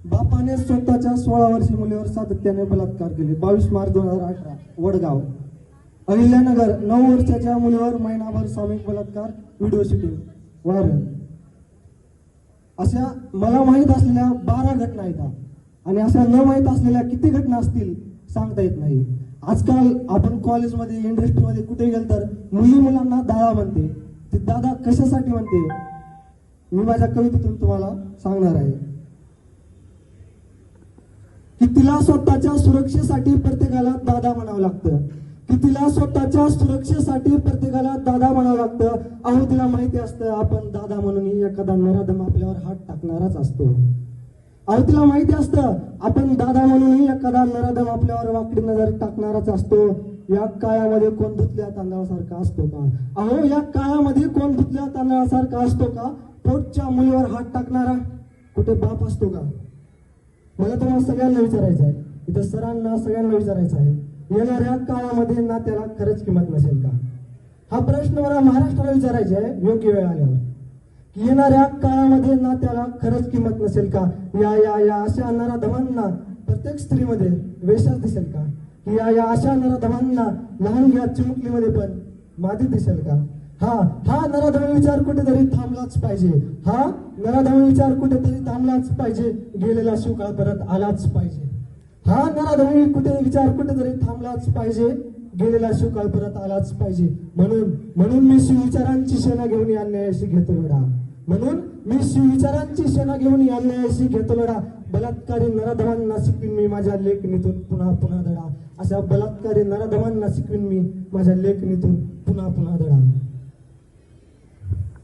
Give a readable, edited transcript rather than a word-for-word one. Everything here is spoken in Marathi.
बापाने स्वतःच्या 16 वर्षीय मुलीवर सातत्याने बलात्कार केले. 22 मार्च 2018 वडगाव. अहिल्यानगर 9 वर्षाच्या मुलीवर महिनाभर सामूहिक बलात्कार, व्हिडिओ शूटिंग व्हायरल. अशा मला माहीत असलेल्या 12 घटना आहेत आणि अशा न माहीत असलेल्या किती घटना असतील सांगता येत नाही. आजकाल आपण कॉलेजमध्ये, इंडस्ट्रीमध्ये कुठे गेल तर मुली मुलांना दादा म्हणते. ती दादा कशासाठी म्हणते मी माझ्या कवितेतून तुम्हाला सांगणार आहे की तिला स्वतःच्या सुरक्षेसाठी प्रत्येकाला दादा म्हणावं लागतं, की तिला स्वतःच्या सुरक्षेसाठी प्रत्येकाला दादा म्हणावं लागतं. अहो तिला माहिती असतं आपण दादा म्हणून एखादा नराधम आपल्यावर हात टाकणारच असतो. अहो तिला माहिती असतं आपण दादा म्हणून एखादा नराधम आपल्यावर वाकडी नजर टाकणारच असतो. या काळामध्ये कोण धुतल्या तांदळासारखा असतो का? अहो या काळामध्ये कोण धुतल्या तांदळासारखा असतो का? पोटच्या मुलीवर हात टाकणारा कुठे बाप असतो का? मला तुम्हाला सगळ्यांना विचारायचं आहे, इथं सरांना सगळ्यांना विचारायचं आहे, येणाऱ्या काळामध्ये नात्याला खरंच किंमत नसेल का? हा प्रश्न मला महाराष्ट्राला विचारायचा आहे योग्य वेळ आल्यावर, की येणाऱ्या काळामध्ये नात्याला खरंच किंमत नसेल का? या या या अशा नराधमांना प्रत्येक स्त्रीमध्ये वेशाच दिसेल का? या अशा नराधमांना लहान या चिमुकलीमध्ये पण मादी दिसेल का? हा नराधम विचार कुठेतरी थांबलाच पाहिजे. हा नराधम विचार कुठेतरी थांबलाच पाहिजे. गेलेला शिवकाळ परत आलाच पाहिजे. हा नराधम विचार कुठेतरी थांबलाच पाहिजे. गेलेला शिवकाळ परत आलाच पाहिजे. म्हणून मी शिवविचारांची सेना घेऊन या अन्यायाशी घेतो लढा. म्हणून मी शिवविचारांची सेना घेऊन या अन्यायाशी घेतो लढा. बलात्कारी नराधमांना शिकवीन मी माझ्या लेखणीतून पुन्हा पुन्हा धडा. अशा बलात्कारी नराधमांना शिकवीन मी माझ्या लेखणीतून पुन्हा पुन्हा धडा.